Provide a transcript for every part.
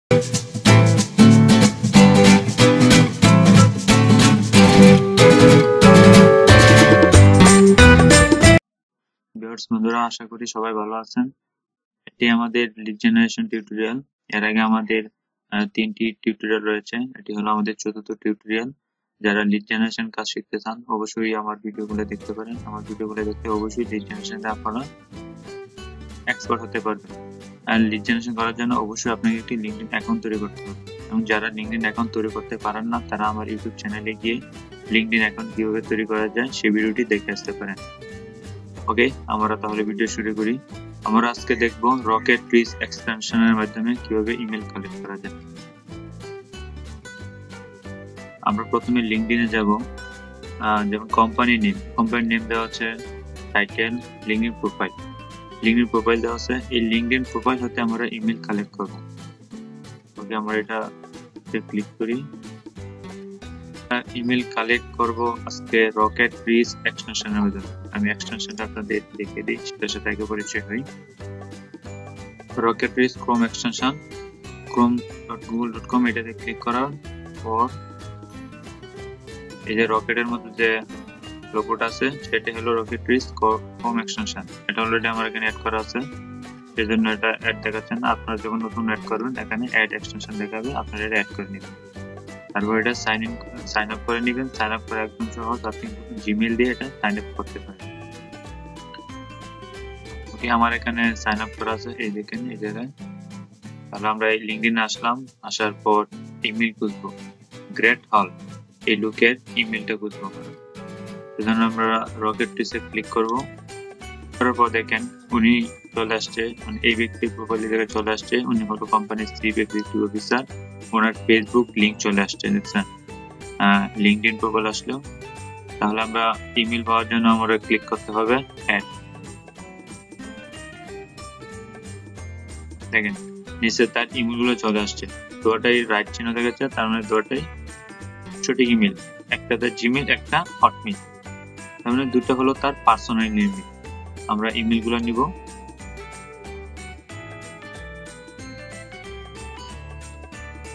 Viewers বন্ধুরা, আশা করি সবাই ভালো আছেন। এটি আমাদের লিড জেনারেশন টিউটোরিয়াল। এর আগে আমাদের 3টি টিউটোরিয়াল রয়েছে। এটি হলো আমাদের 4র্থ টিউটোরিয়াল। যারা লিড জেনারেশন কাজ শিখতে চান অবশ্যই আমার ভিডিওগুলো দেখতে পারেন। আমার ভিডিওগুলো দেখতে অবশ্যই লিড জেনারেশনে আপনারা এক্সপার্ট হতে পারবেন। আর লিড জেনারেশন করার জন্য অবশ্যই আপনাকে একটি লিঙ্কডইন অ্যাকাউন্ট তৈরি করতে হবে। এবং যারা লিঙ্কডইন অ্যাকাউন্ট তৈরি করতে পারেন না তারা আমার ইউটিউব চ্যানেলে গিয়ে লিঙ্কডইন অ্যাকাউন্ট কিভাবে তৈরি করা যায় সেই ভিডিওটি দেখে আসতে পারেন। ওকে, আমরা তাহলে ভিডিও শুরু করি। আমরা আজকে দেখব রকেট রিচ এক্সটেনশনের মাধ্যমে কিভাবে ইমেল কালেক্ট করা যায়। আমরা প্রথমে লিঙ্কডইনে যাব। যেমন কোম্পানি নেম দেওয়া আছে, title, LinkedIn profile. LinkedIn profile দেওয়া আছে। এই লিঙ্কডইন প্রোফাইল হতে আমরা ইমেল কালেক্ট করব। ওকে, আমরা এটাতে ক্লিক করি। ইমেল কালেক্ট করব আজকে রকেট রিচ এক্সটেনশনের মাধ্যমে। আমি এক্সটেনশনটা আপনাদের দেখিয়ে দিই, সেটার সাথে আগে পরিচয় হই। Rocket rich Chrome extension, chrome.google.com, এটাতে ক্লিক করার পর এই যে রকেটের মধ্যে যে লোগোটা আছে সেটা হলো রকেট রিচ ক্রোম এক্সটেনশন। এটা অলরেডি আমার এখানে অ্যাড করা আছে, সেজন্য এটা অ্যাড দেখাচ্ছে না। আপনারা যখন নতুন অ্যাড করবেন এখানে অ্যাড এক্সটেনশন দেখাবে, আপনারা এটা অ্যাড করে নেবেন। তারপর এটা সাইন আপ করে নেবেন। সাইন আপ করা একদম সহজ, আপনি জিমেইল দিয়ে এটা সাইন আপ করতে পারেন। ওকে, আমার এখানে সাইন আপ করা আছে, এই দেখেন এই জায়গায়। তাহলে আমরা এই লিঙ্কডইনে আসলাম। আসার পর ইমেল খুঁজবো, গ্রেট হল এই লোকের ইমেলটা খুঁজবো। সেজন্য আমরা রকেট রিচে ক্লিক করব। করার পর দেখেন উনি চলে আসছে, মানে এই ব্যক্তির প্রোফাইল থেকে চলে আসছে। উনি হলো কোম্পানির চিফ এক্সিকিউটিভ অফিসার। ওনার ফেসবুক লিঙ্ক চলে আসছে, দেখছেন। লিঙ্কডইন প্রোফাইল আসলো। তাহলে আমরা ইমেল পাওয়ার জন্য আমরা ক্লিক করতে হবে অ্যাড। দেখেন নিচে তার ইমেল গুলো চলে আসছে। দুটাই রাইট চিহ্ন দেখাচ্ছে, তার মানে দুটাই সঠিক ইমেল। একটা তার জিমেল, একটা হটমেল। তার মানে দুটো হলো তার পার্সোনাল ইমেল। আমরা ইমেল গুলো নিব।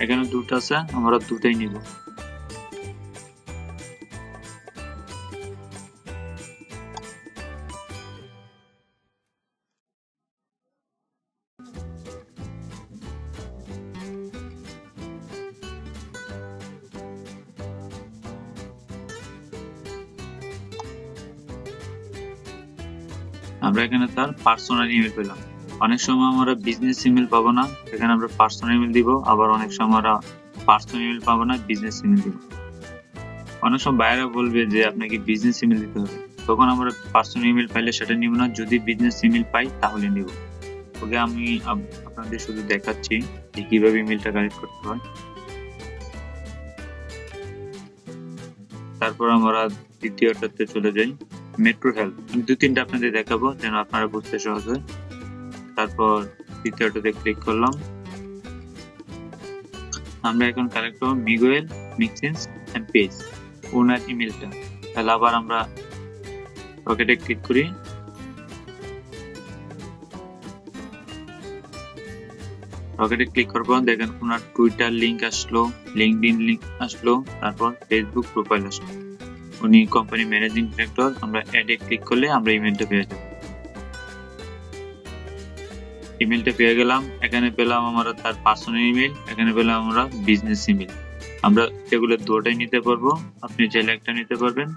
এখানে দুটো আছে, আমরা দুটাই নিব। আমরা এখানে তার পার্সোনাল ইমেল পেলাম। অনেক সময় আমরা বিজনেস ইমেল পাবো না, এখানে আমরা পার্সোনাল ইমেল দিব। আবার অনেক সময় আমরা পার্সোনাল ইমেল পাবো না, বিজনেস ইমেল দিব। অনেক সময় বাইরে বলবে যে আপনাকে বিজনেস ইমেল দিতে হবে, তখন আমরা পার্সোনাল ইমেল পাইলে সেটা নিব না। যদি বিজনেস ইমেল পাই তাহলে নিব। ওকে, আমি আপনাদের শুধু দেখাচ্ছি যে কিভাবে ইমেলটা কালেক্ট করতে হয়। তারপর আমরা দ্বিতীয়টাতে চলে যাই, মেট্রো হেলথ। আমি 2-3টা আপনাদের দেখাবো যেন আপনারা বুঝতে সহজ হয়। তারপর দ্বিতীয়টাতে ক্লিক করলাম। আমরা এখন কালেক্ট করব মিগুয়েল মিক্সিন্স এন্ড পেজ, ওনার ইমেলটা। তাহলে আবার আমরা রকেটে ক্লিক করি। রকেটে ক্লিক করার পর দেখেন ওনার টুইটার লিংক আসলো, লিঙ্কডইন লিংক আসলো, তারপর ফেসবুক প্রোফাইল আসলো। উনি কোম্পানি ম্যানেজিং ডিরেক্টর। আমরা অ্যাডে ক্লিক করলে আমরা ইমেলটা পেয়ে যাব। ইমেলটা পেয়ে গেলাম। এখানে পেলাম আমরা তার পার্সোনাল ইমেল, এখানে পেলাম আমরা বিজনেস ইমেল। আমরা এগুলো দুটোই নিতে পারবো, আপনি চাইলে একটা নিতে পারবেন।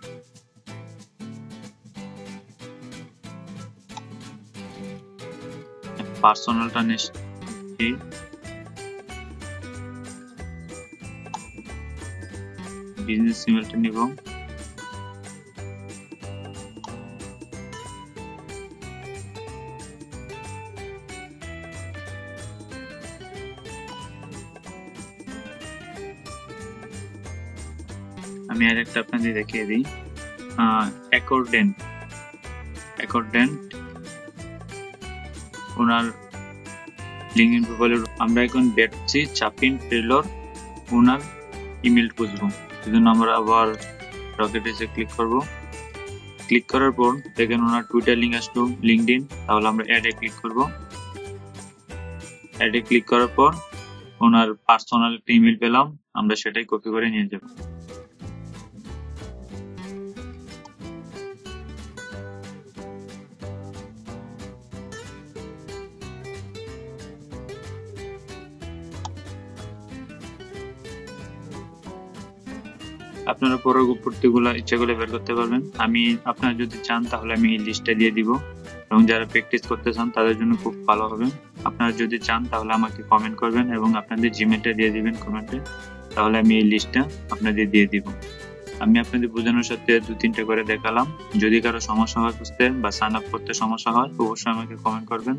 পার্সোনালটা নিচ্ছি। বিজনেস ইমেলটা নিব। আমি আরেকটা আপনাদের দেখিয়ে দিই, অ্যাকর্ডেন্ট ওনার লিঙ্কডইন প্রোফাইলে। আমরা এখন দেখছি চাপিন টেলর, ওনার ইমেল খুঁজবো। সেজন্য আমরা আবার রকেট রিচে ক্লিক করব। ক্লিক করার পর দেখেন ওনার টুইটার লিঙ্ক আসলো, লিঙ্কডইন। তাহলে আমরা অ্যাডে ক্লিক করব। অ্যাডে ক্লিক করার পর ওনার পার্সোনাল একটা ইমেল পেলাম, আমরা সেটাই কপি করে নিয়ে যাব। আপনারা পরবর্তীগুলো ইচ্ছা করলে বের করতে পারবেন। আপনারা যদি চান তাহলে আমি এই লিস্টটা দিয়ে দিব, এবং যারা প্র্যাকটিস করতে চান তাদের জন্য খুব ভালো হবে। আপনারা যদি চান তাহলে আমাকে কমেন্ট করবেন এবং আপনাদের জিমেলটা দিয়ে দিবেন কমেন্টে, তাহলে আমি এই লিস্টটা আপনাদের দিয়ে দিব। আমি আপনাদের বোঝানোর সাথে 2-3টা করে দেখালাম। যদি কারো সমস্যা হয় বুঝতে বা সাইন আপ করতে সমস্যা হয়, অবশ্যই আমাকে কমেন্ট করবেন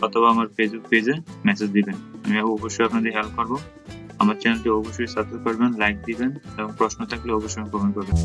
অথবা আমার ফেসবুক পেজে মেসেজ দিবেন। আমি অবশ্যই আপনাদের হেল্প করবো। আমার চ্যানেলটি অবশ্যই সাবস্ক্রাইব করবেন, লাইক দিবেন এবং প্রশ্ন থাকলে অবশ্যই কমেন্ট করবেন।